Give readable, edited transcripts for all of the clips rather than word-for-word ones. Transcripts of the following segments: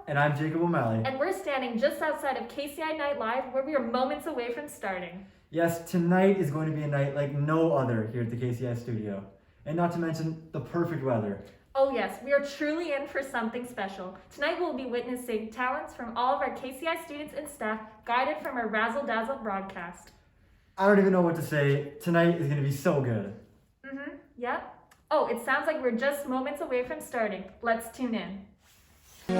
And I'm Jacob O'Malley. And we're standing just outside of KCI Night Live, where we are moments away from starting. Yes, tonight is going to be a night like no other here at the KCI studio. And not to mention the perfect weather. Oh yes, we are truly in for something special. Tonight we'll be witnessing talents from all of our KCI students and staff, guided from our Razzle Dazzle Broadcast. I don't even know what to say. Tonight is going to be so good. Yep. Oh, it sounds like we're just moments away from starting. Let's tune in. I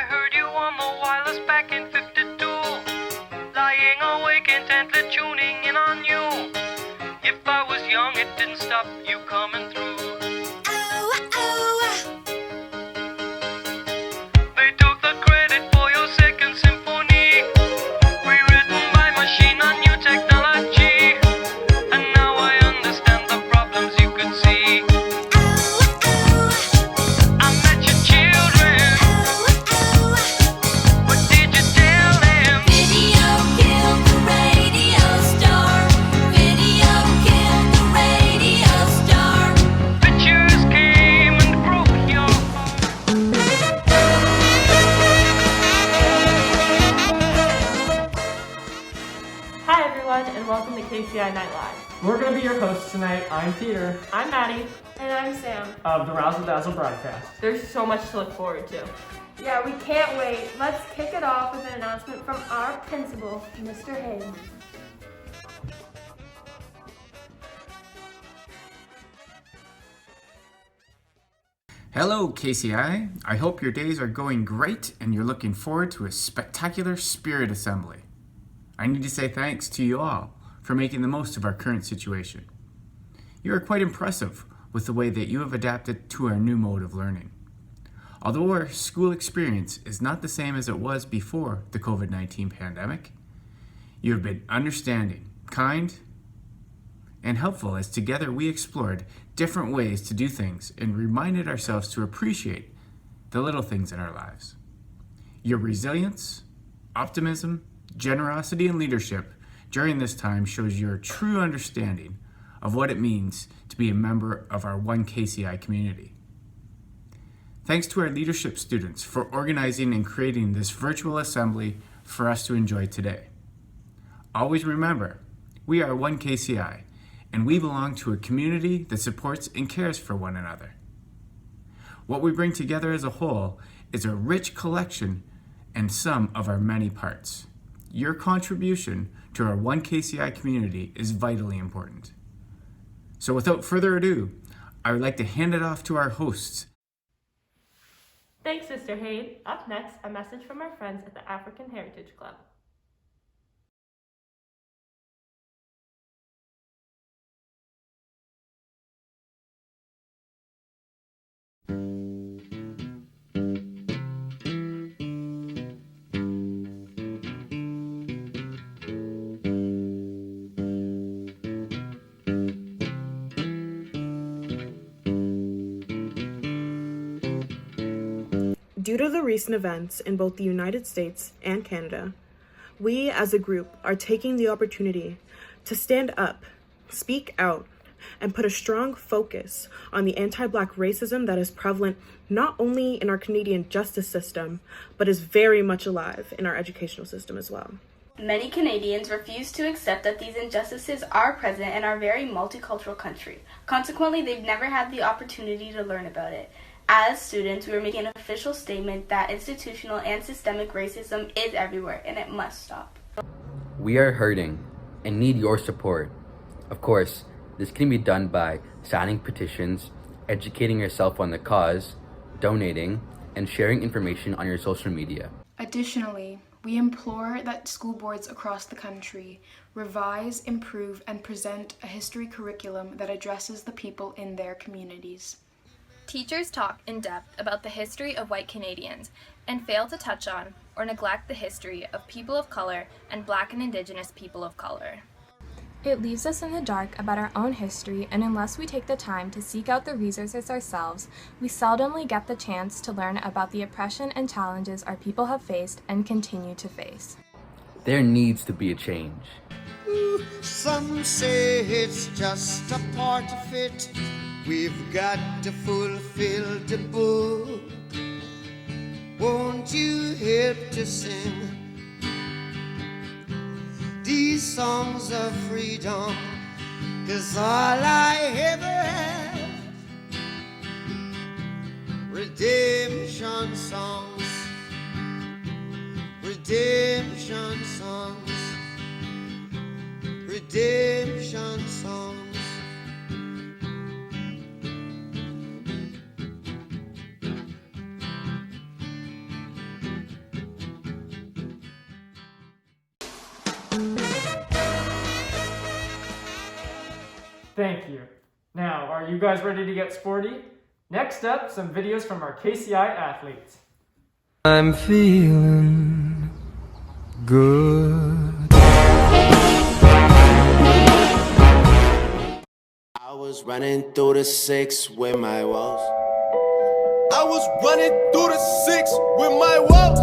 heard you on the wireless back in 52, lying awake intently tuning in on you. If I was young, it didn't stop you coming through. They took the credit for your second symphony, rewritten by machine on new technology. And now I understand the problems you could see. I met your children. What did you tell them? Video killed the radio star. Video killed the radio star. Pictures came and broke your heart. Hi everyone, and welcome to KCI Night Live. We're going to be your hosts tonight. I'm Peter I'm Maddie. And I'm Sam. of the Razzle Dazzle Broadcast. There's so much to look forward to. Yeah, we can't wait. Let's kick it off with an announcement from our principal, Mr. Hayes. Hello, KCI. I hope your days are going great and you're looking forward to a spectacular spirit assembly. I need to say thanks to you all for making the most of our current situation. You are quite impressive with the way that you have adapted to our new mode of learning. Although our school experience is not the same as it was before the COVID-19 pandemic, you have been understanding, kind, and helpful as together we explored different ways to do things and reminded ourselves to appreciate the little things in our lives. Your resilience, optimism, generosity, and leadership during this time shows your true understanding of what it means to be a member of our One KCI community. Thanks to our leadership students for organizing and creating this virtual assembly for us to enjoy today. Always remember, we are One KCI, and we belong to a community that supports and cares for one another. What we bring together as a whole is a rich collection and sum of our many parts. Your contribution to our One KCI community is vitally important. So without further ado, I would like to hand it off to our hosts. Thanks, Mr. Hayde. Up next, a message from our friends at the African Heritage Club. Due to the recent events in both the United States and Canada, we as a group are taking the opportunity to stand up, speak out, and put a strong focus on the anti-Black racism that is prevalent not only in our Canadian justice system, but is very much alive in our educational system as well. Many Canadians refuse to accept that these injustices are present in our very multicultural country. Consequently, they've never had the opportunity to learn about it. As students, we are making an official statement that institutional and systemic racism is everywhere and it must stop. We are hurting and need your support. Of course, this can be done by signing petitions, educating yourself on the cause, donating, and sharing information on your social media. Additionally, we implore that school boards across the country revise, improve, and present a history curriculum that addresses the people in their communities. Teachers talk in depth about the history of white Canadians and fail to touch on or neglect the history of people of color and Black and Indigenous people of color. It leaves us in the dark about our own history, and unless we take the time to seek out the resources ourselves, we seldomly get the chance to learn about the oppression and challenges our people have faced and continue to face. There needs to be a change. Some say it's just a part of it. We've got to fulfill the book. Won't you help to sing these songs of freedom? 'Cause all I ever have, redemption songs, redemption songs, redemption songs. Thank you. Now, are you guys ready to get sporty? Next up, some videos from our KCI athletes. I'm feeling good. I was running through the 6 with my woes. I was running through the 6 with my woes.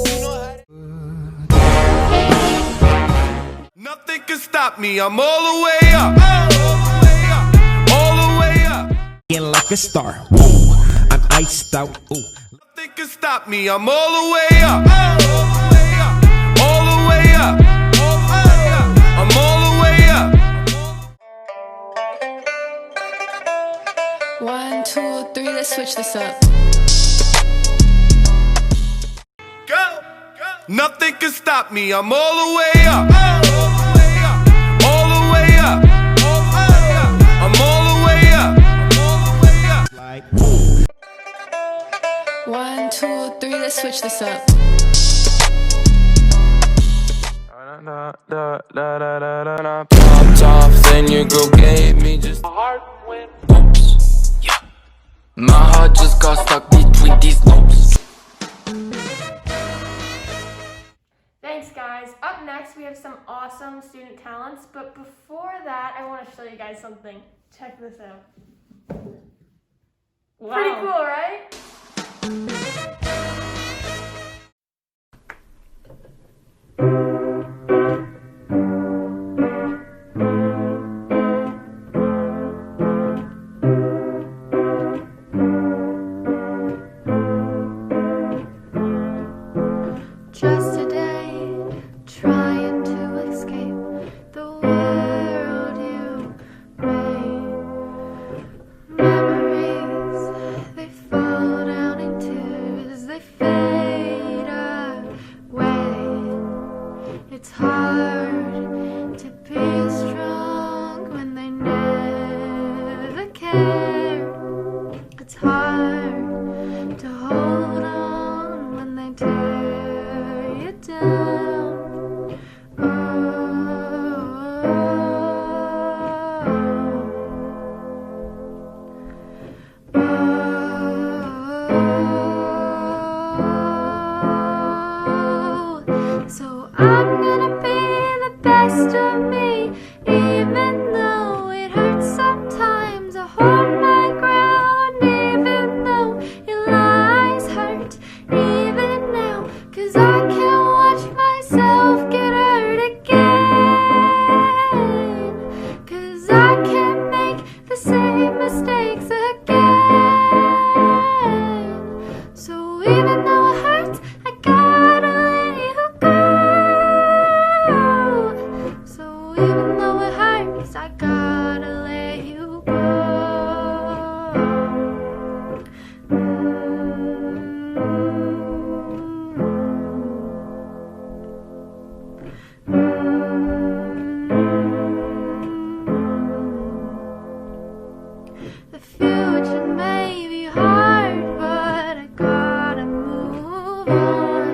You know how nothing can stop me. I'm all the way up. All the way up. Feeling like a star. Woo. I'm iced out. Ooh. Nothing can stop me. I'm all the way up. All the way up. I'm all the way up. 1, 2, 3, let's switch this up. Go. Nothing can stop me. I'm all the way up. All the way up. I'm all the way up. Like, 1, 2, 3, let's switch this up. Popped off, then your girl gave me just a heart went oops. Yeah. My heart just got stuck between these loops. Thanks, guys. Up next, we have some awesome student talents, but before that, I want to show you guys something. Check this out. Wow. Pretty cool, right? Just a day, trying to escape the world you made. Memories, they fall down in tears, they fade away. It's hard to be strong when they never care. It's hard to hold on when they tear you down. So I'm gonna be the best of me, even though it hurts sometimes. I hold my ground, even though your lies hurt, even now. 'Cause I can't watch myself get hurt again. 'Cause I can't make the same mistakes again. So even though it hurts, I gotta let you go. So even though it hurts, I gotta let you go. The future may be hard, but I gotta move on.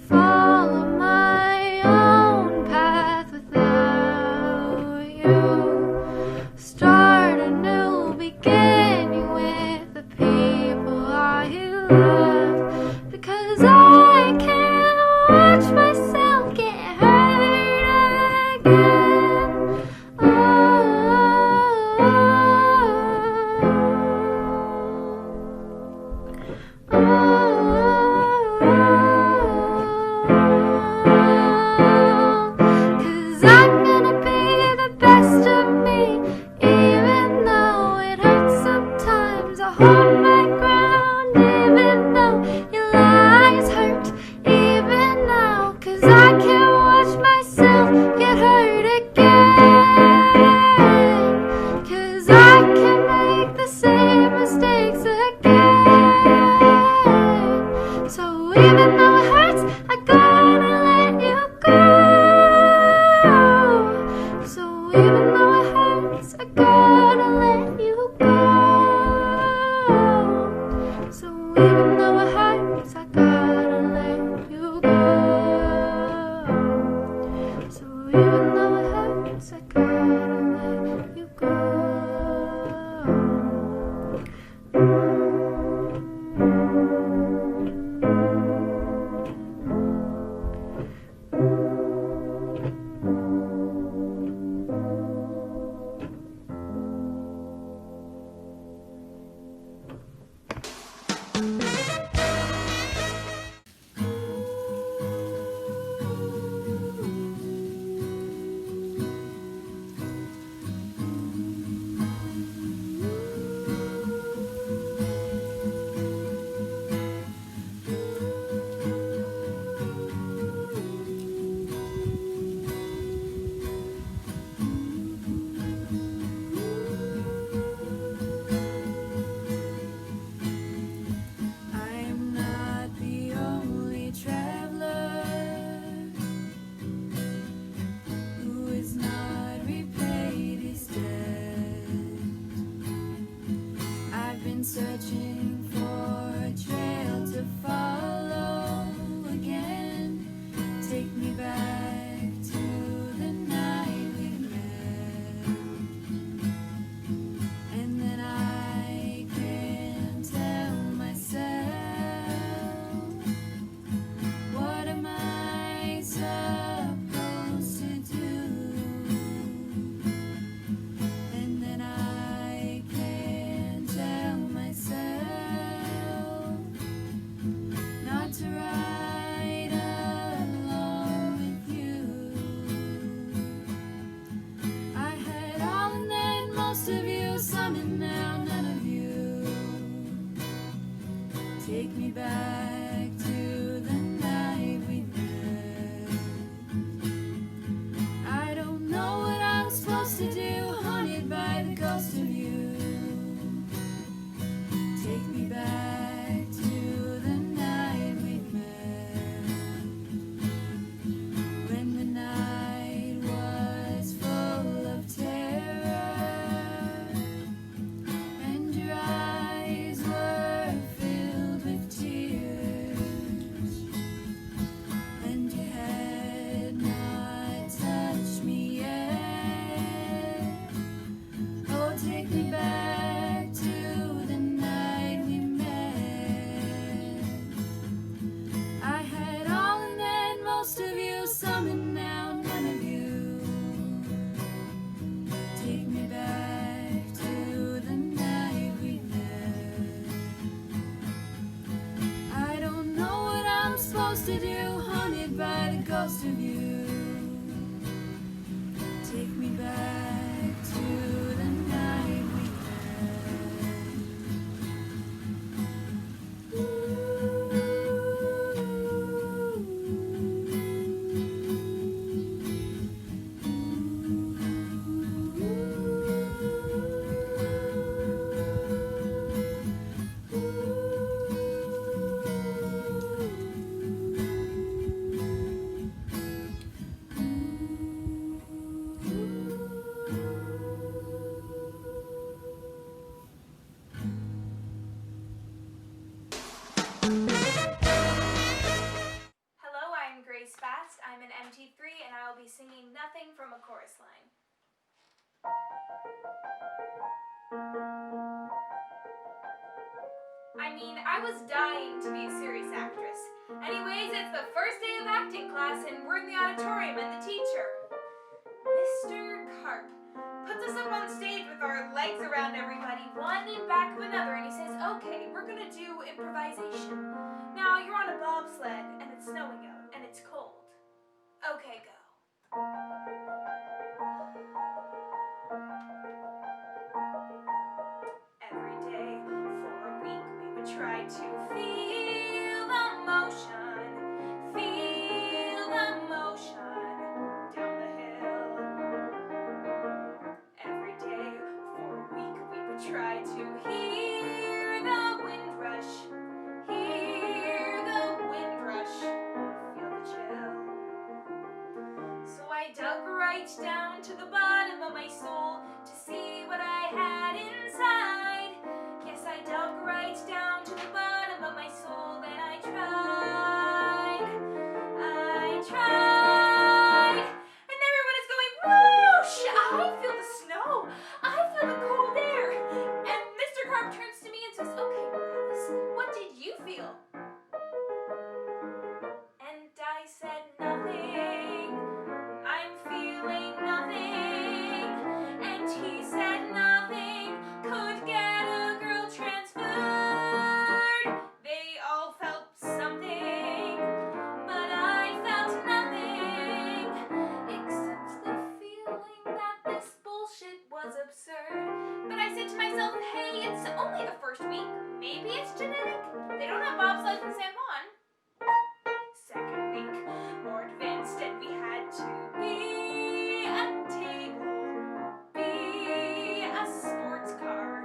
Follow my own path without me back to the night we met. I don't know what I'm supposed to do, haunted by the ghost of you. Take me back to the night we met, when the night was full of terror, and your eyes were filled with tears, and you had not touched me yet. Oh, take me back to the night we met. I had all and then most of you, some and now none of you. Take me back to the night we met. I don't know what I'm supposed to do, haunted by the ghost of you. Take me back to the night we Hello, I'm Grace Fast. I'm an MT3 and I will be singing Nothing from a chorus line. I mean, I was dying to be a serious actress. Anyways, it's the first day of acting class and we're in the auditorium and the teacher, Mr. Carp, puts us up on stage with our legs around everybody, one in back of another, and he says, okay, we're gonna do improvisation. Now, you're on a bobsled and it's snowing out and it's cold. Okay, go. Every day for a week we would try to feel the motion down the hill. Every day for a week we would try to hear the wind rush, feel the chill. So I dug right down to the bottom of my soul to see what I had inside. Yes, I dug right down to the bottom of my soul and I tried. And everyone is going, whoosh! I feel the snow. I feel the cold air. And Mr. Carp turns to me and says, okay, Morales, what did you feel? And I said, nothing. I'm feeling nothing. And he said nothing could get a girl transferred. They all felt something, but I felt nothing, except the feeling that this bullshit was absurd. But I said to myself, hey, it's only the first week. Maybe it's genetic. They don't have bobsleds in San Juan. Second week, more advanced, and we had to be a table, be a sports car,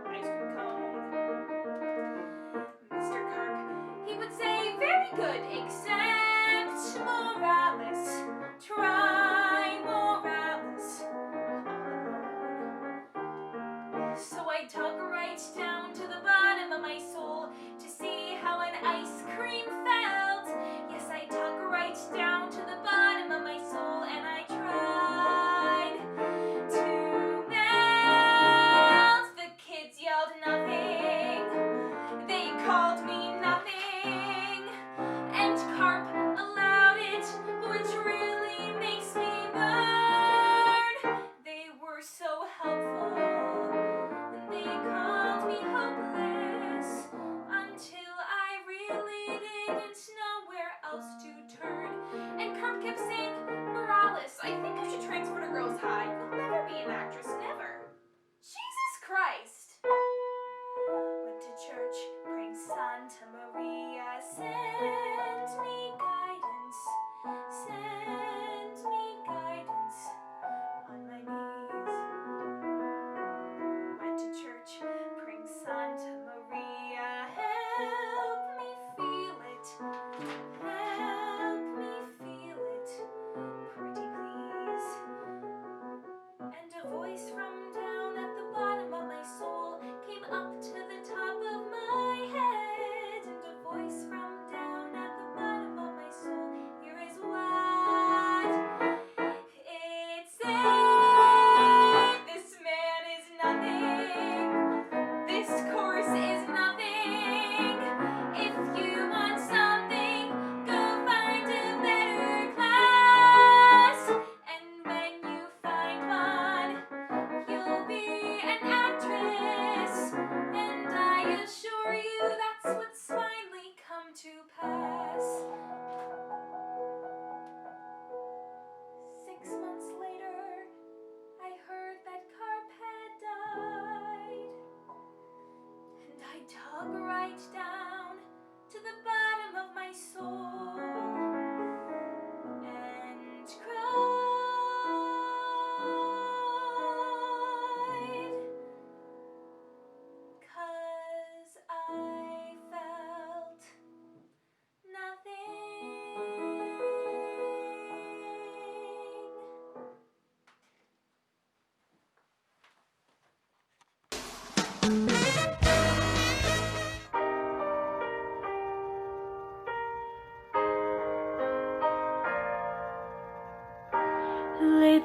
ice cream cone. Mr. Carp, he would say, very good, except Morales, try Morales. So I dug right down to the bottom of my soul to see how an ice cream felt. Yes, I dug right down to the bottom of my soul and I tried to melt. The kids yelled nothing. They called me nothing. And Carp allowed it, which really makes me burn. They were so helpful. They called me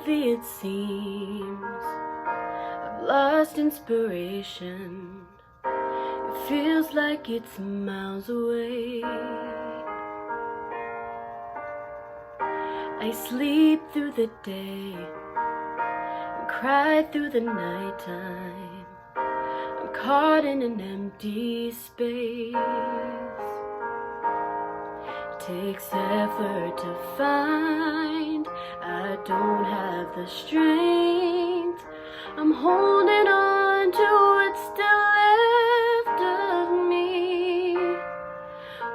lately it seems I've lost inspiration. It feels like it's miles away. I sleep through the day and cry through the nighttime. I'm caught in an empty space. It takes effort to find. I don't have the strength. I'm holding on to what's still left of me.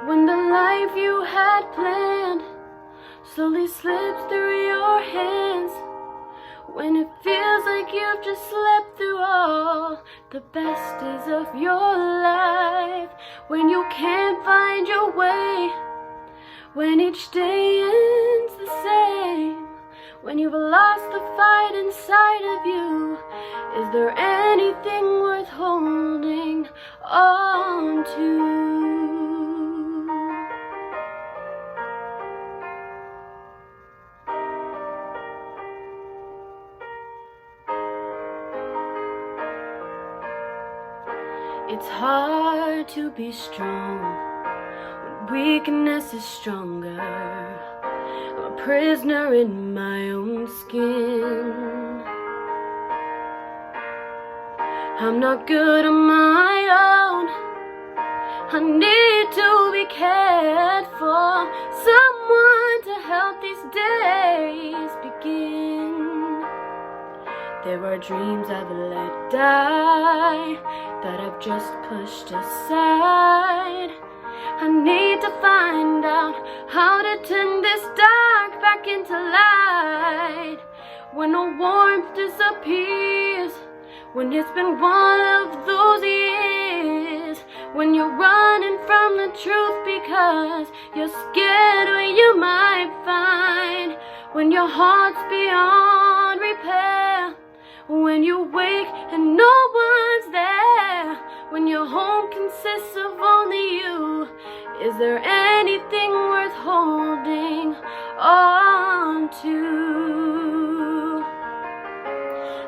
When the life you had planned slowly slips through your hands, when it feels like you've just slept through all the best days of your life, when you can't find your way, when each day ends the same, when you've lost the fight inside of you, is there anything worth holding on to? It's hard to be strong when weakness is stronger. I'm a prisoner in my own skin. I'm not good on my own. I need to be cared for. Someone to help these days begin. There are dreams I've let die that I've just pushed aside. I need to find out how to turn this dark back into light. When the warmth disappears, when it's been one of those years, when you're running from the truth because you're scared what you might find, when your heart's beyond repair, when you wake and no one's there, when your home consists of only you, is there anything worth holding on to?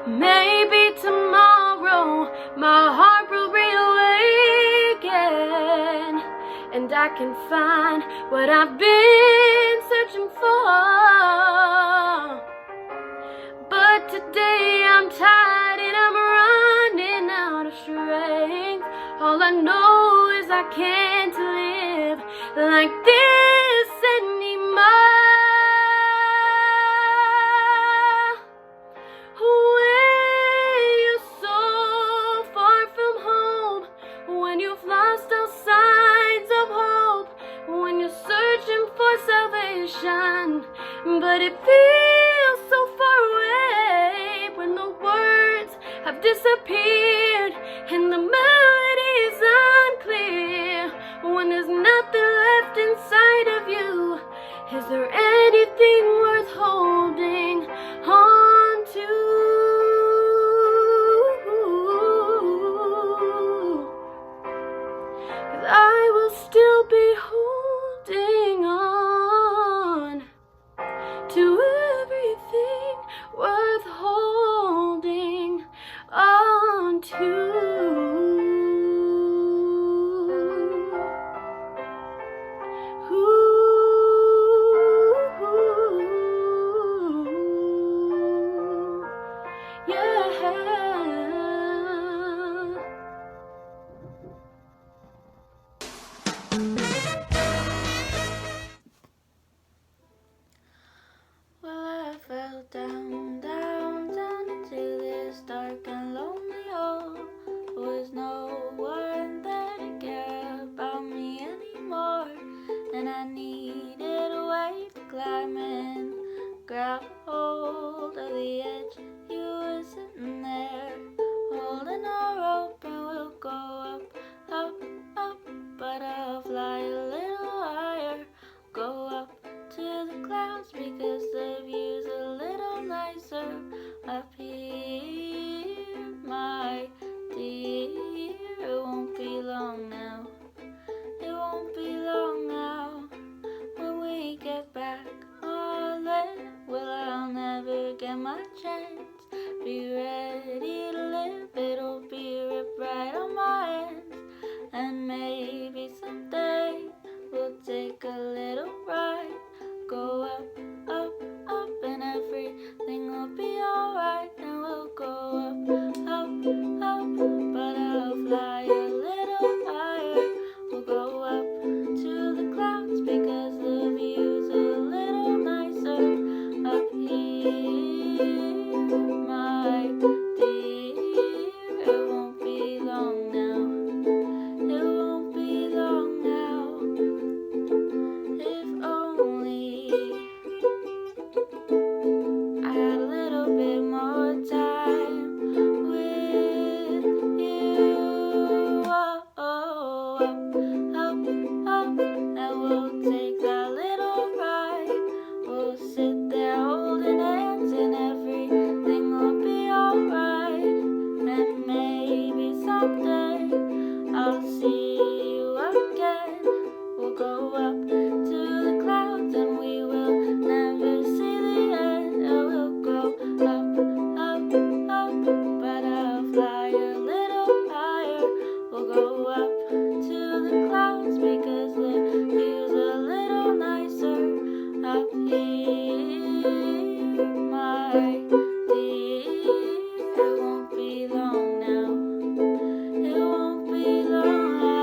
Maybe tomorrow my heart will reawaken and I can find what I've been searching for. But today I'm tired and I'm running out of strength. All I know is I can't live like this anymore. When you're so far from home, when you've lost all signs of hope, when you're searching for salvation, but it feels so far away, when the words have disappeared and the melody's unclear, when there's nothing left inside of you, is there anything worth holding on to? 'Cause I will still be holding on to everything worth holding on to. a chance. Be ready to live, it'll be ripped right on my hands. And maybe someday we'll take a little ride. Go up, up, up, and everything will be alright. And we'll go up, up, up, but I'll fly a little higher. We'll go up to the clouds because the view's a little nicer up here, my dear. It won't be long now. It won't be long now. If only I had a little bit more time with you. Oh, oh, up, up, and we'll take that little ride. We'll sit there holding hands and everything will be alright. And maybe someday I'll see you again. We'll go up to the clouds and we will never see the end. And we'll go up, up, up, but I'll fly a little higher. We'll go up to the clouds because the view's a little nicer up here, my dear. It won't be long now. It won't be long now.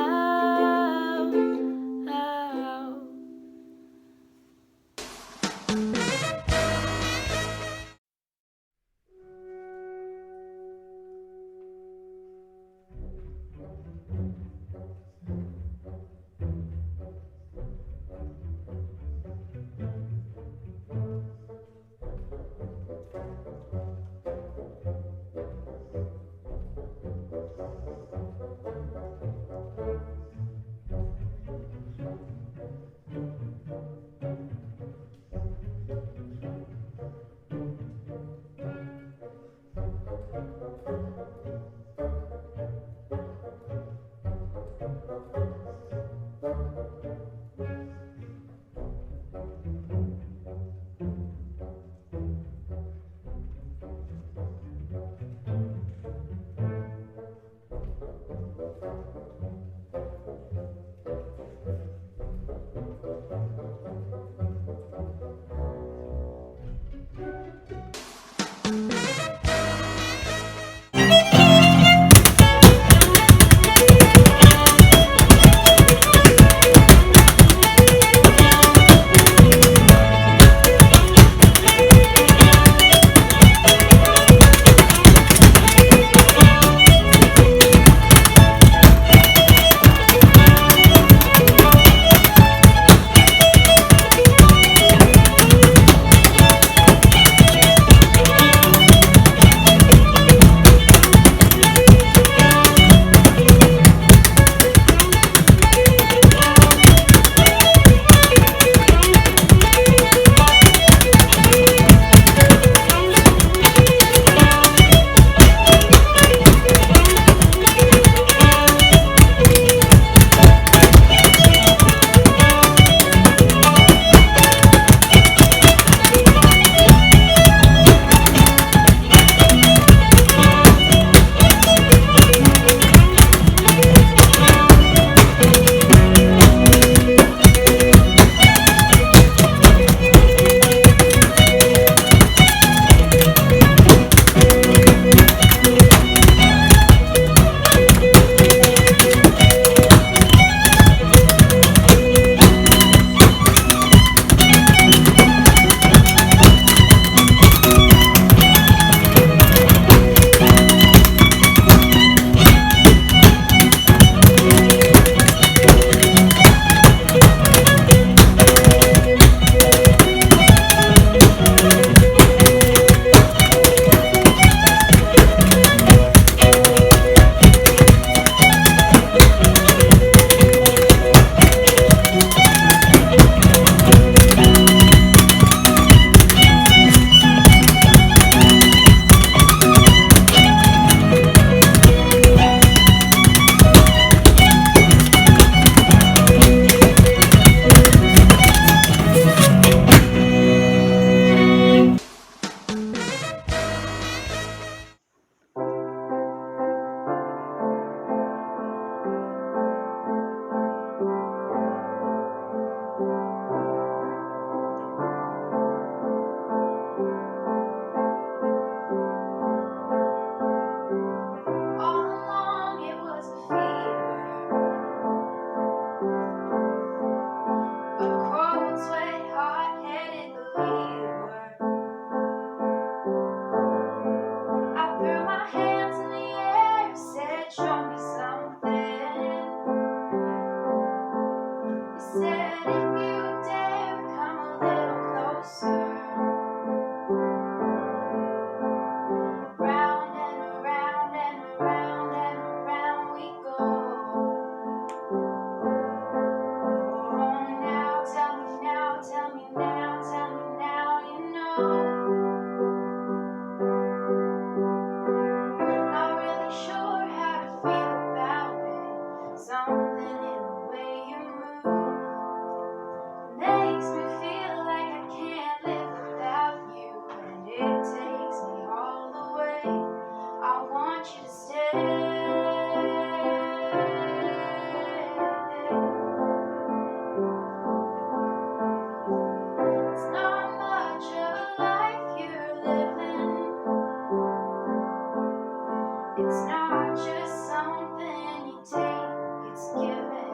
It's not just something you take, it's given.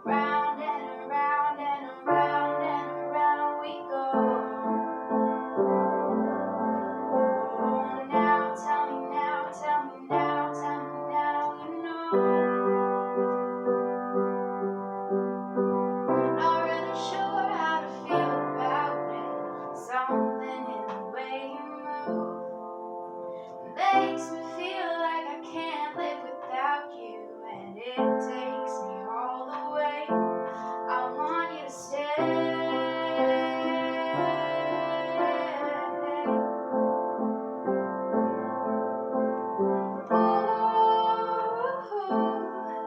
Round and around and around and around we go. Oh, now tell me now, tell me now, tell me now, you know. Not really sure how to feel about it. Something in the way you move makes me feel like I can't live without you, and it takes me all the way. I want you to stay.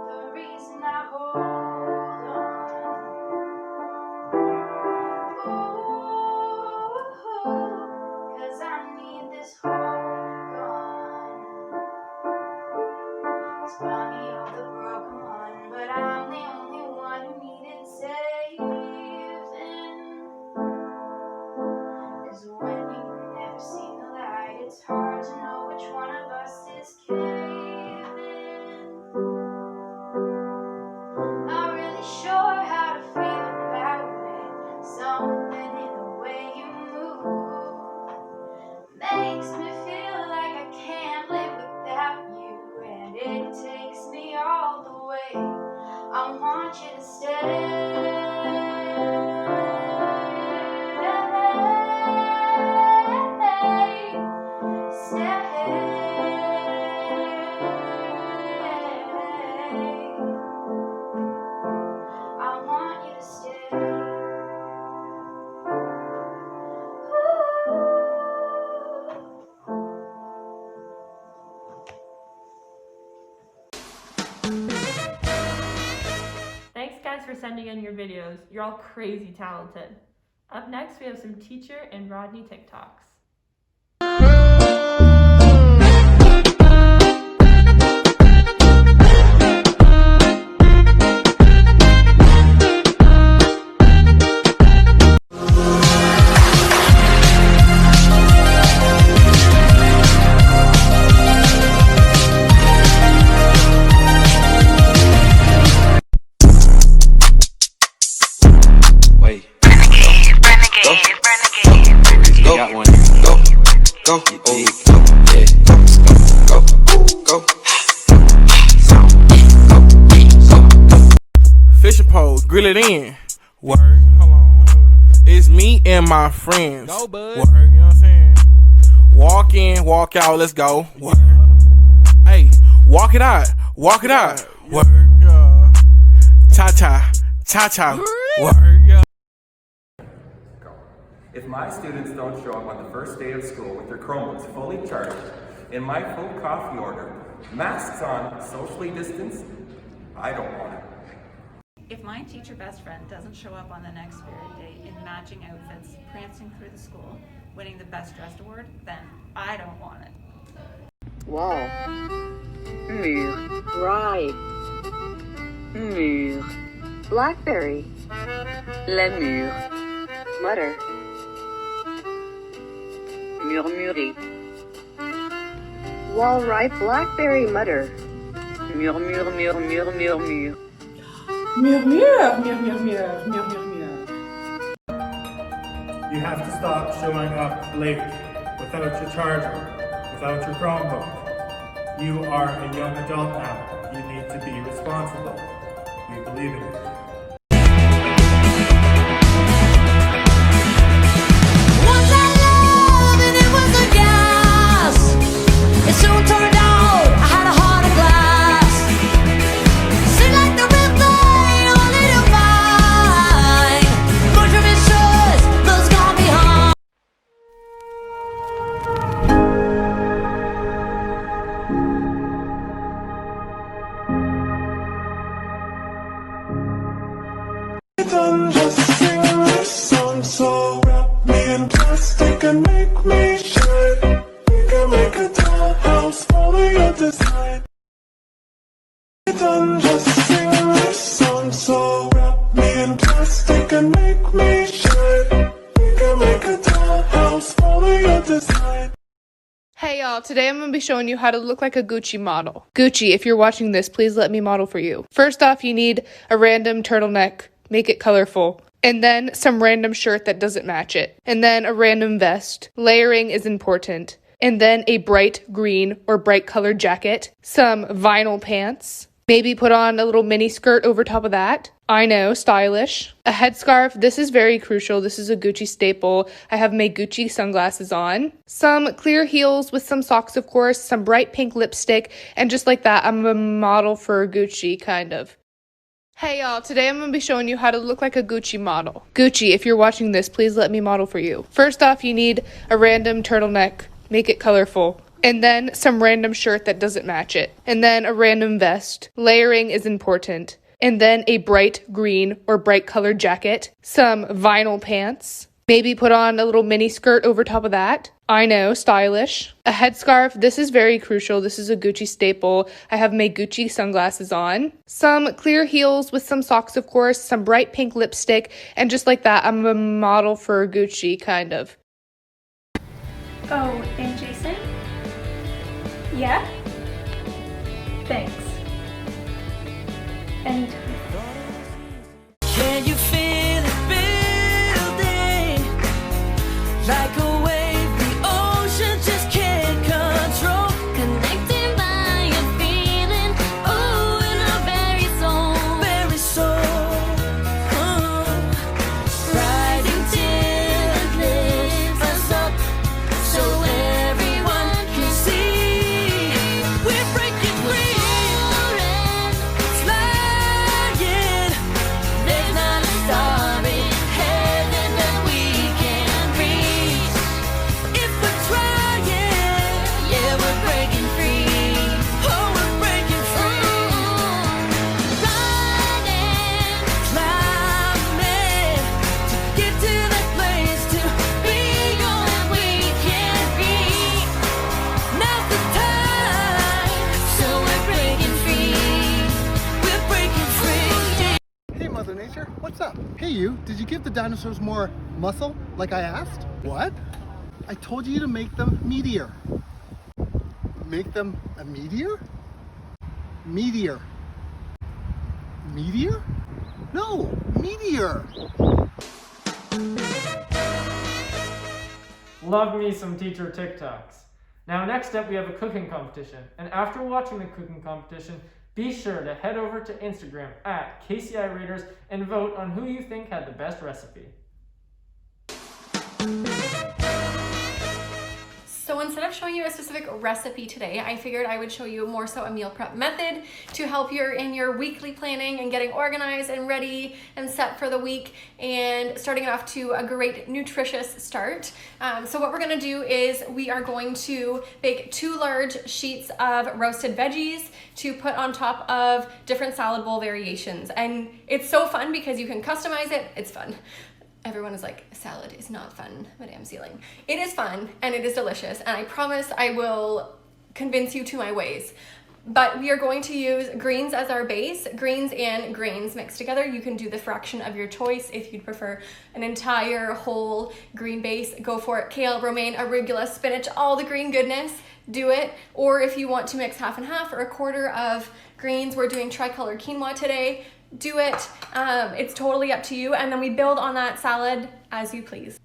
The reason I hold on. 'Cause I need this hold on. It's funny, you're the broken one, but I'm the only one who needed saving. 'Cause when you've never seen the light, it's hard to know which one of us is caving. Not really sure how to feel about it. Something in the way you move makes me feel like I can't live without you, and it takes me all the way. I want you to stay. Thanks guys for sending in your videos. You're all crazy talented. Up next we have some teacher and Rodney TikToks. Go, fishing pole, grill it in. Work, hold on. It's me and my friends. Go, bud. Work, you know what I'm saying? Walk in, walk out, let's go. Work. Hey, walk it out, walk it out. Work. Cha-cha, cha-cha. Work. If my students don't show up on the first day of school with their Chromebooks fully charged, in my full coffee order, masks on, socially distanced, I don't want it. If my teacher best friend doesn't show up on the next Spirit Day in matching outfits, prancing through the school, winning the Best Dressed award, then I don't want it. Wall. Mur. Right. Mur. Blackberry. Le mur. Mutter. Murmurer. Wall right blackberry mutter. Murmure, murmure, murmure. Murmure, murmure, murmure, murmure. You have to stop showing up late, without your charger, without your Chromebook. You are a young adult now. You need to be responsible. We believe in you. It soon turned out I had a heart of glass. Sing like the rhythm, only to find much of it shows those gone behind. Done just sing this song, so wrap me in plastic and make me shine. We can make a dollhouse, follow your design. Done just sing this song, so wrap me in plastic and make me shine. We can make a dollhouse, follow your design. Hey y'all, today I'm going to be showing you how to look like a Gucci model. Gucci, if you're watching this, please let me model for you. First off, you need a random turtleneck, make it colorful. And then some random shirt that doesn't match it. And then a random vest. Layering is important. And then a bright green or bright colored jacket. Some vinyl pants. Maybe put on a little mini skirt over top of that. I know, stylish. A headscarf, this is very crucial. This is a Gucci staple. I have my Gucci sunglasses on. Some clear heels with some socks, of course. Some bright pink lipstick. And just like that, I'm a model for Gucci, kind of. Hey y'all, today I'm going to be showing you how to look like a Gucci model. Gucci, if you're watching this, please let me model for you. First off, you need a random turtleneck, make it colorful. And then some random shirt that doesn't match it. And then a random vest. Layering is important. And then a bright green or bright colored jacket. Some vinyl pants. Maybe put on a little mini skirt over top of that. I know, stylish. A headscarf, this is very crucial. This is a Gucci staple. I have my Gucci sunglasses on. Some clear heels with some socks, of course. Some bright pink lipstick. And just like that, I'm a model for Gucci, kind of. Oh, and Jason? Yeah? Thanks. Anytime. Can you feel it building? Like a wave the ocean just can't control. Connecting by a feeling, oh, in our very soul. Very soul. Rising till it lifts us up, so everyone can see. We're breaking free. Flying. There's not a star in heaven that we can't reach. If we're trying, yeah, we're breaking free. Oh, we're breaking free. Riding, climbing, to get to that place, to be all that we can be. Now's the time, so we're breaking free. We're breaking free. Hey Mother Nature, what's up? Hey you, did you give the dinosaurs more muscle like I asked? What? I told you to make them meteor. Make them a meteor? Meteor. Meteor? No, meteor. Love me some teacher TikToks. Now next up we have a cooking competition. And after watching the cooking competition, be sure to head over to Instagram at KCI Raiders and vote on who you think had the best recipe. So instead of showing you a specific recipe today, I figured I would show you more so a meal prep method to help you in your weekly planning and getting organized and ready and set for the week and starting off to a great nutritious start. So what we're gonna do is we are going to bake 2 large sheets of roasted veggies to put on top of different salad bowl variations. And it's so fun because you can customize it, it's fun. Everyone is like, salad is not fun, Madame Ceiling. It is fun and it is delicious, and I promise I will convince you to my ways. But we are going to use greens as our base, greens and grains mixed together. You can do the fraction of your choice. If you'd prefer an entire whole green base, go for it. Kale, romaine, arugula, spinach, all the green goodness, do it. Or if you want to mix half and half or a quarter of greens, we're doing tricolor quinoa today, do it. It's totally up to you. And then we build on that salad as you please.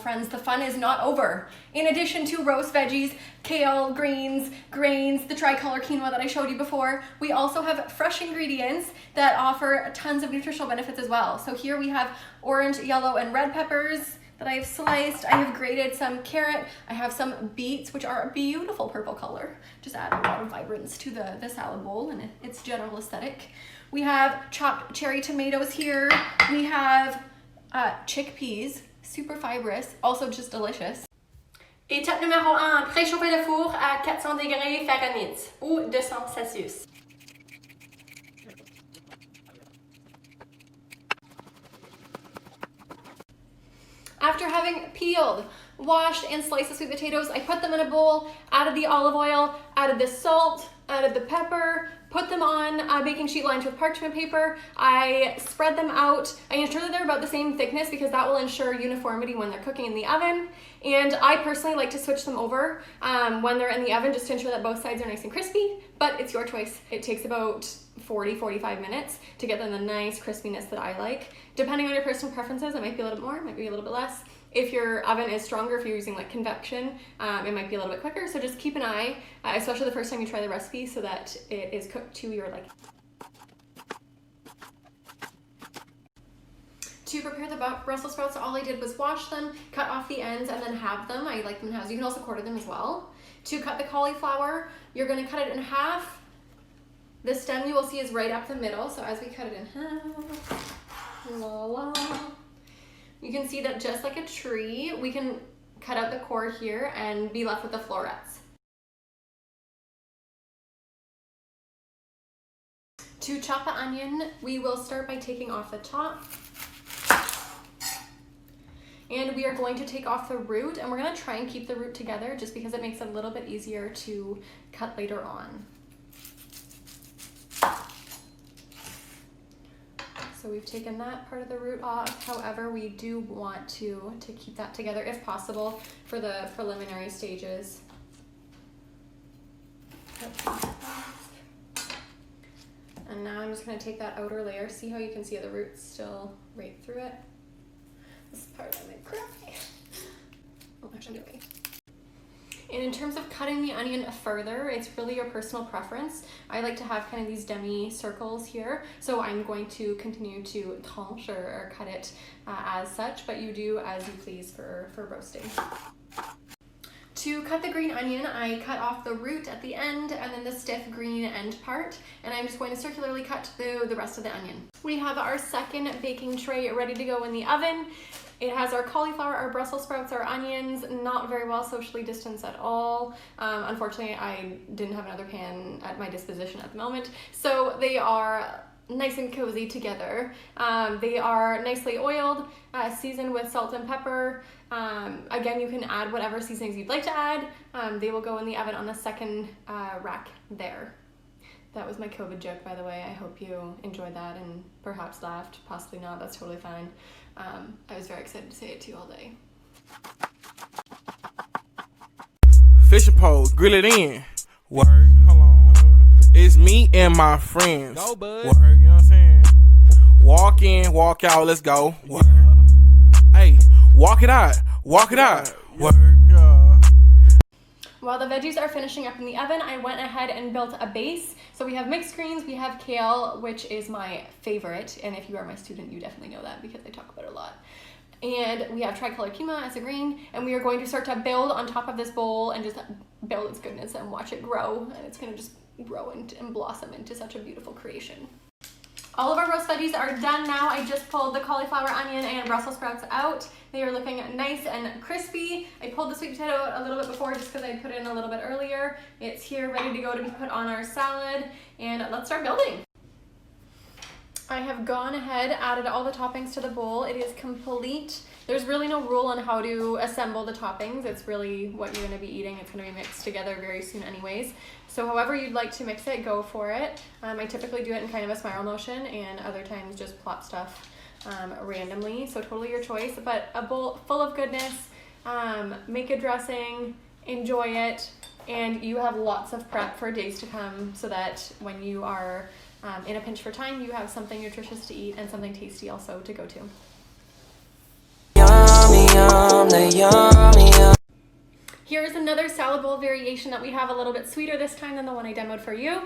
Friends, the fun is not over. In addition to roast veggies, kale, greens, grains, the tricolor quinoa that I showed you before, we also have fresh ingredients that offer tons of nutritional benefits as well. So here we have orange, yellow, and red peppers, that I have sliced. I have grated some carrot. I have some beets, which are a beautiful purple color. Just add a lot of vibrance to the salad bowl and its general aesthetic. We have chopped cherry tomatoes here. We have chickpeas, super fibrous, also just delicious. Étape numéro 1, préchauffer le four à 400 degrés Fahrenheit ou 200 Celsius. After having peeled, washed, and sliced the sweet potatoes, I put them in a bowl, added the olive oil, added the salt, added the pepper, put them on a baking sheet lined with parchment paper. I spread them out. I ensure that they're about the same thickness because that will ensure uniformity when they're cooking in the oven. And I personally like to switch them over when they're in the oven just to ensure that both sides are nice and crispy, but it's your choice. It takes about 40-45 minutes to get them the nice crispiness that I like. Depending on your personal preferences, it might be a little bit more, it might be a little bit less. If your oven is stronger, if you're using like convection, it might be a little bit quicker. So just keep an eye, especially the first time you try the recipe, so that it is cooked to your liking. To prepare the Brussels sprouts, all I did was wash them, cut off the ends, and then halve them. I like them halves. You can also quarter them as well. To cut the cauliflower, you're going to cut it in half. The stem you will see is right up the middle, so as we cut it in half, la la, you can see that just like a tree, we can cut out the core here and be left with the florets. To chop the onion, we will start by taking off the top. And we are going to take off the root, and we're going to try and keep the root together just because it makes it a little bit easier to cut later on. So we've taken that part of the root off. However, we do want to keep that together if possible for the preliminary stages. And now I'm just going to take that outer layer. See how you can see the roots still right through it? This part of my cry. Oh, actually, okay. And in terms of cutting the onion further, it's really your personal preference. I like to have kind of these demi circles here, so I'm going to continue to tranche or cut it as such, but you do as you please for roasting. To cut the green onion, I cut off the root at the end and then the stiff green end part, and I'm just going to circularly cut the rest of the onion. We have our second baking tray ready to go in the oven. It has our cauliflower, our Brussels sprouts, our onions, not very well socially distanced at all. Unfortunately, I didn't have another pan at my disposition at the moment, so they are nice and cozy together. They are nicely oiled, seasoned with salt and pepper. Again, you can add whatever seasonings you'd like to add. They will go in the oven on the second rack there. That was my COVID joke, by the way. I hope you enjoyed that and perhaps laughed. Possibly not, that's totally fine. I was very excited to say it to you all day. Fishing pole, grill it in. Work, hold on. It's me and my friends. Go, bud. Work, you know what I'm saying? Walk in, walk out, let's go. Work. Hey, walk it out, walk it out. Work. While the veggies are finishing up in the oven, I went ahead and built a base. So we have mixed greens, we have kale, which is my favorite. And if you are my student, you definitely know that because I talk about it a lot. And we have tricolor quinoa as a green. And we are going to start to build on top of this bowl and just build its goodness and watch it grow. And it's gonna just grow and blossom into such a beautiful creation. All of our roast veggies are done now. I just pulled the cauliflower, onion, and Brussels sprouts out. They are looking nice and crispy. I pulled the sweet potato out a little bit before just because I put it in a little bit earlier. It's here ready to go to be put on our salad, and let's start building. I have gone ahead, added all the toppings to the bowl. It is complete. There's really no rule on how to assemble the toppings. It's really what you're gonna be eating. It's gonna be mixed together very soon anyways. So however you'd like to mix it, go for it. I typically do it in kind of a spiral motion and other times just plop stuff randomly. So totally your choice, but a bowl full of goodness. Make a dressing, enjoy it, and you have lots of prep for days to come so that when you are in a pinch for time, you have something nutritious to eat and something tasty also to go to. Here's another salad bowl variation that we have a little bit sweeter this time than the one I demoed for you.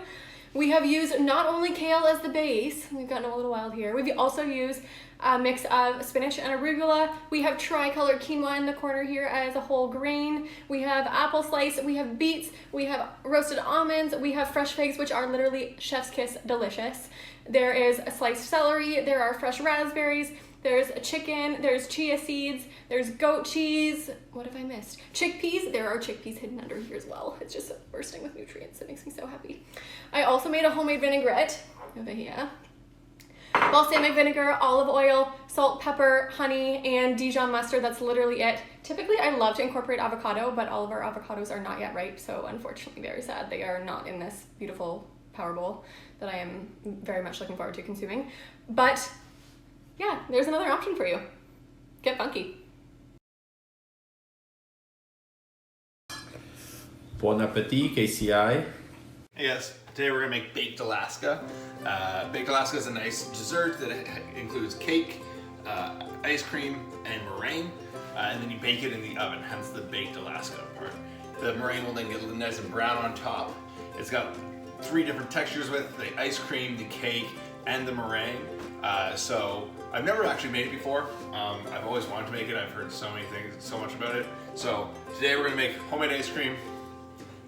We have used not only kale as the base, we've gotten a little wild here, we've also used a mix of spinach and arugula. We have tri-colored quinoa in the corner here as a whole grain. We have apple slice, we have beets, we have roasted almonds, we have fresh figs, which are literally chef's kiss delicious. There is a sliced celery, there are fresh raspberries, there's a chicken, there's chia seeds, there's goat cheese. What have I missed? Chickpeas. There are chickpeas hidden under here as well. It's just bursting with nutrients. It makes me so happy. I also made a homemade vinaigrette over here. Balsamic vinegar, olive oil, salt, pepper, honey, and Dijon mustard. That's literally it. Typically, I love to incorporate avocado, but all of our avocados are not yet ripe, so unfortunately, very sad. They are not in this beautiful power bowl that I am very much looking forward to consuming. But yeah, there's another option for you. Get funky. Bon appetit, KCI. Hey guys, today we're gonna make baked Alaska. Baked Alaska is a nice dessert that includes cake, ice cream, and meringue, and then you bake it in the oven, hence the baked Alaska part. The meringue will then get nice and brown on top. It's got 3 different textures with it, the ice cream, the cake, and the meringue. So I've never actually made it before. I've always wanted to make it. I've heard so many things, so much about it. So today we're gonna make homemade ice cream.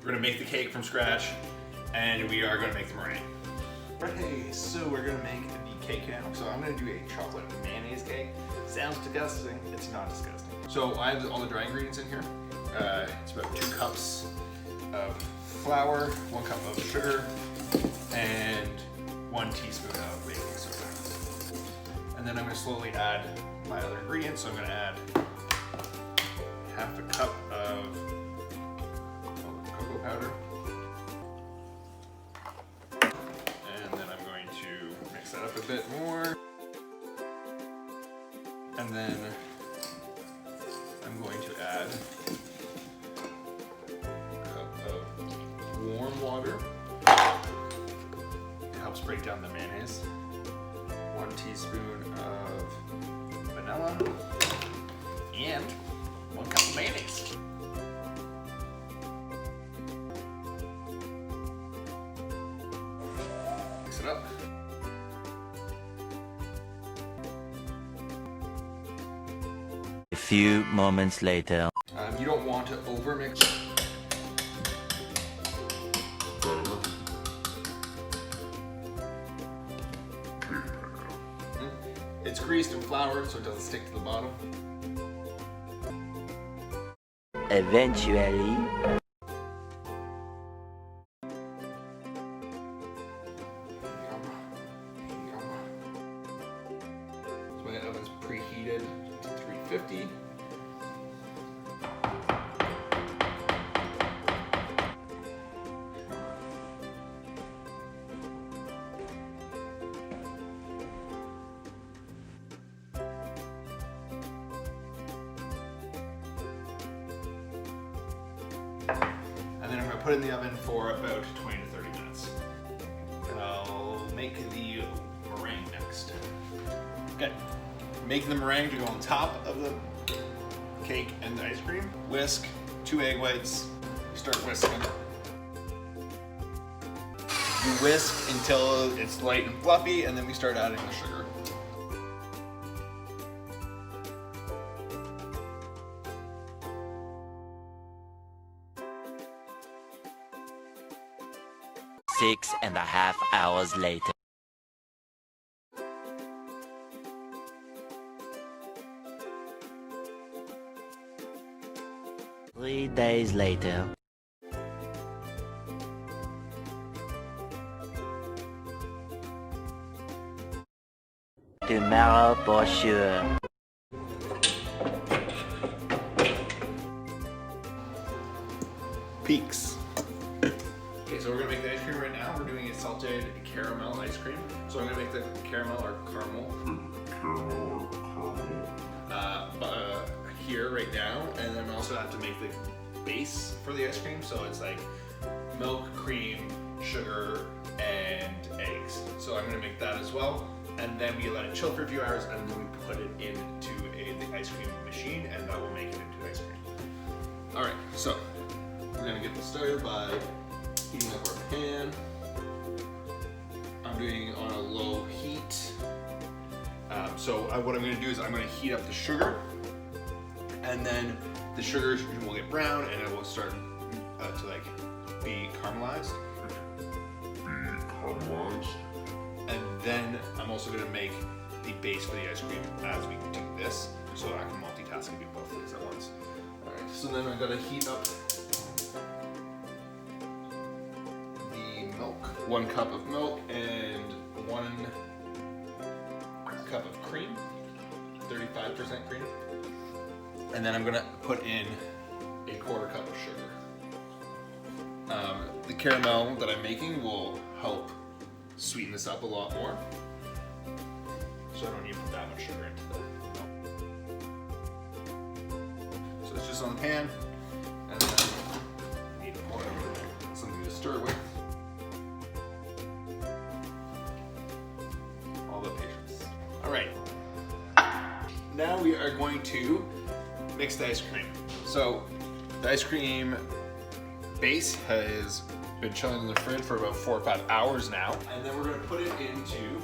We're gonna make the cake from scratch, and we are gonna make the meringue. Okay, so we're gonna make the cake now. So I'm gonna do a chocolate mayonnaise cake. Sounds disgusting. It's not disgusting. So I have all the dry ingredients in here. It's about 2 cups of flour, 1 cup of sugar, and 1 teaspoon of baking soda. And then I'm gonna slowly add my other ingredients. So I'm gonna add half a cup of cocoa powder. And then I'm going to mix that up a bit more. And then I'm going to add a cup of warm water. It helps break down the mayonnaise. 1 teaspoon of vanilla. And 1 cup of mayonnaise. Mix it up. A few moments later. You don't want to overmix. It's greased and floured so it doesn't stick to the bottom. Eventually. So my oven's preheated to 350. And then I'm going to put it in the oven for about 20 to 30 minutes. And I'll make the meringue next. Okay, making the meringue to go on top of the cake and the ice cream. Whisk 2 egg whites. Start whisking. You whisk until it's light and fluffy, and then we start adding the sugar. Six and a half hours later. Three days later. Tomorrow for sure. Peaks. Okay, so we're gonna make the ice cream right now. We're doing a salted caramel ice cream. So I'm gonna make the caramel or caramel. Here right now, and then I also have to make the base for the ice cream. So it's like milk, cream, sugar, and eggs. So I'm gonna make that as well. And then we let it chill for a few hours, and then we put it into the ice cream machine, and that will make it into ice cream. All right, so we're gonna get this started by heating up our pan. I'm doing on a low heat. So what I'm going to do is I'm going to heat up the sugar, and then the sugar will get brown and it will start to like be caramelized. And then I'm also going to make the base for the ice cream as we do this, so I can multitask and do both things at once. All right, so then I'm going to heat up the milk. 1 cup of milk and 1 cup of cream, 35% cream. And then I'm gonna put in a 1/4 cup of sugar. The caramel that I'm making will help sweeten this up a lot more. So I don't need to put that much sugar into the milk. So it's just on the pan, and then I need more, something to stir with. All the patience. All right. Now we are going to mix the ice cream. So the ice cream base has been chilling in the fridge for about 4 or 5 hours now. And then we're gonna put it into,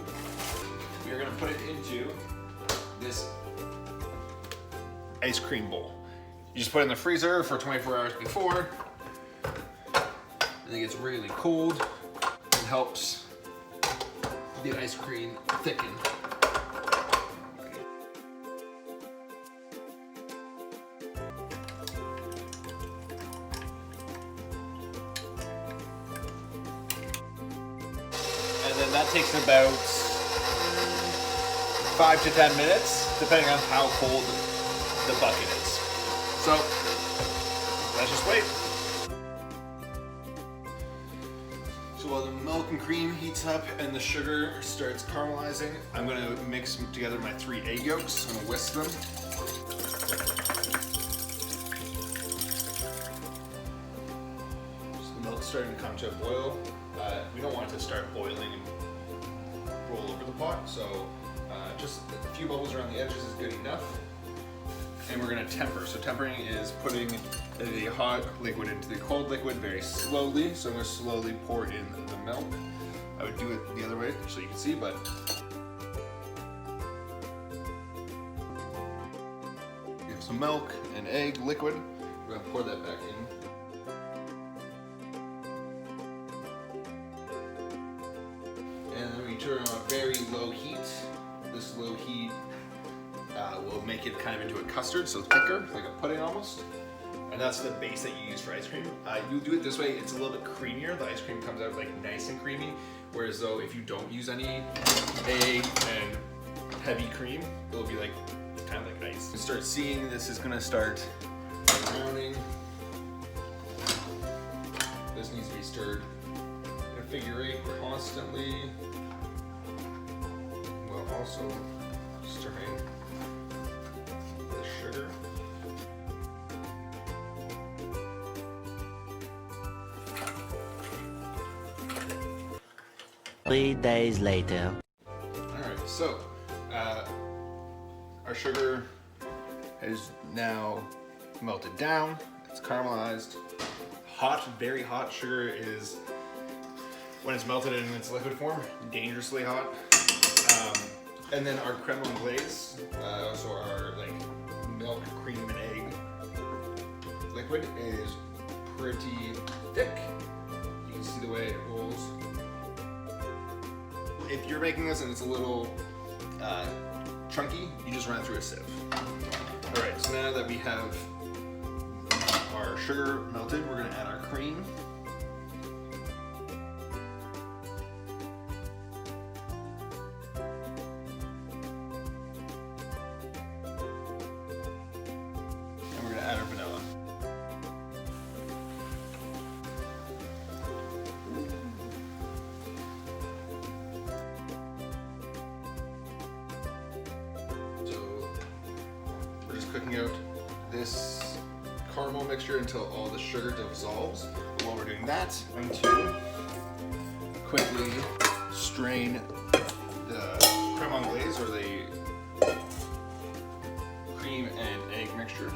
this ice cream bowl. You just put it in the freezer for 24 hours before. And it gets really cold. It helps the ice cream thicken. And then that takes about 5 to 10 minutes, depending on how cold the bucket is. So let's just wait. So while the milk and cream heats up and the sugar starts caramelizing, I'm gonna mix together my 3 egg yolks. I'm gonna whisk them. So the milk's starting to come to a boil. We don't want it to start boiling and roll over the pot, so just a few bubbles around the edges is good enough. And we're gonna temper. So tempering is putting the hot liquid into the cold liquid very slowly. So I'm gonna slowly pour in the milk. I would do it the other way so you can see, but we have some milk and egg liquid. We're gonna pour that back in. And then we turn on a very low heat. This low heat will make it kind of into a custard, so thicker, like a pudding almost. And that's the base that you use for ice cream. You do it this way, it's a little bit creamier. The ice cream comes out like nice and creamy. Whereas though, if you don't use any egg and heavy cream, it'll be like kind of like ice. You start seeing this is gonna start browning. This needs to be stirred in a figure 8 constantly. While also stirring the sugar. 3 days later. Alright, so our sugar is now melted down. It's caramelized. Hot, very hot. Sugar is, when it's melted in its liquid form, dangerously hot. And then our creme anglaise, so our like milk, cream, and egg liquid is pretty thick. You can see the way it rolls. If you're making this and it's a little chunky, you just run it through a sieve. All right, so now that we have our sugar melted, we're gonna add our cream. And we're gonna add our vanilla. Cooking out this caramel mixture until all the sugar dissolves. But while we're doing that, I'm going to quickly strain the creme anglaise, or the cream and egg mixture.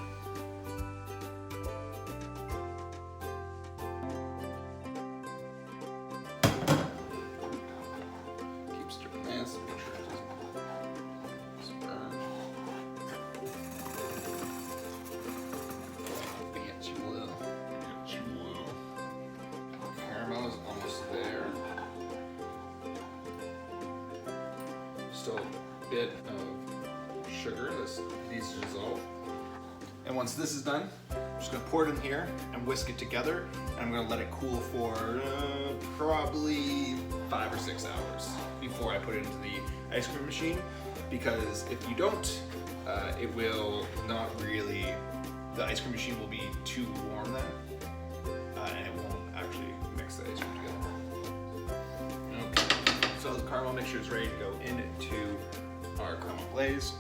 still a bit of sugar. This needs to dissolve. And once this is done, I'm just gonna pour it in here and whisk it together. And I'm gonna let it cool for probably 5 or 6 hours before I put it into the ice cream machine. Because if you don't, it will not really, the ice cream machine will be too warm then. And it won't actually mix the ice cream together. Okay, so the caramel mixture is ready to go into our caramel glaze.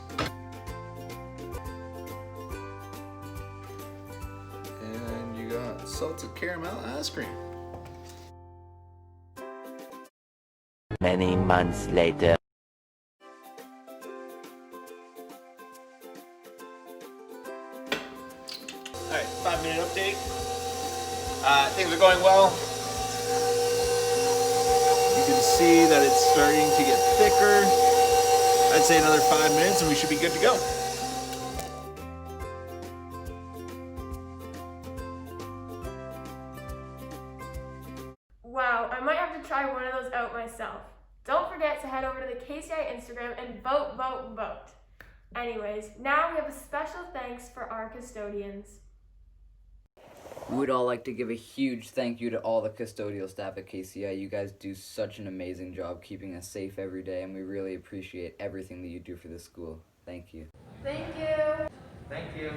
And you got salted caramel ice cream. Many months later. Alright, 5-minute update. Things are going well. You can see that it's starting to get thicker. I'd say another 5 minutes and we should be good to go. Wow, I might have to try one of those out myself. Don't forget to head over to the KCI Instagram and vote, vote, vote. Anyways, now we have a special thanks for our custodians. We would all like to give a huge thank you to all the custodial staff at KCI. You guys do such an amazing job keeping us safe every day, and we really appreciate everything that you do for the school. Thank you. Thank you. Thank you.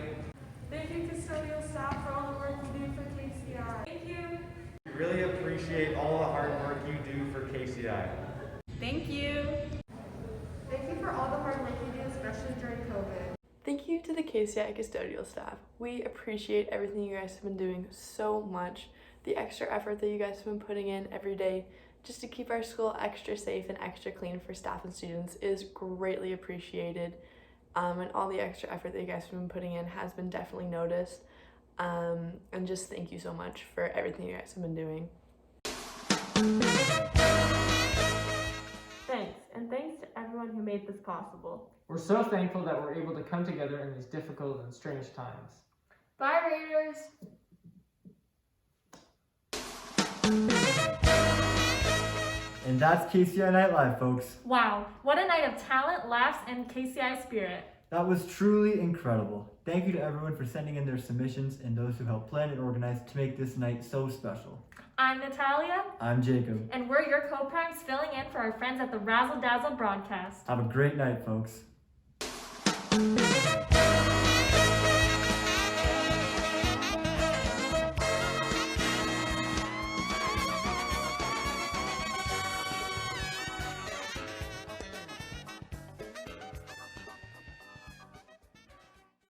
Thank you, custodial staff, for all the work you do for KCI. Thank you. We really appreciate all the hard work you do for KCI. Thank you. Thank you for all the hard work you do, especially during COVID. Thank you to the KCI custodial staff. We appreciate everything you guys have been doing so much. The extra effort that you guys have been putting in every day just to keep our school extra safe and extra clean for staff and students is greatly appreciated. And all the extra effort that you guys have been putting in has been definitely noticed. And just thank you so much for everything you guys have been doing. Thanks, and thanks to everyone who made this possible. We're so thankful that we're able to come together in these difficult and strange times. Bye, Raiders. And that's KCI Night Live, folks. Wow, what a night of talent, laughs, and KCI spirit. That was truly incredible. Thank you to everyone for sending in their submissions and those who helped plan and organize to make this night so special. I'm Natalia. I'm Jacob. And we're your co-primes filling in for our friends at the Razzle Dazzle Broadcast. Have a great night, folks.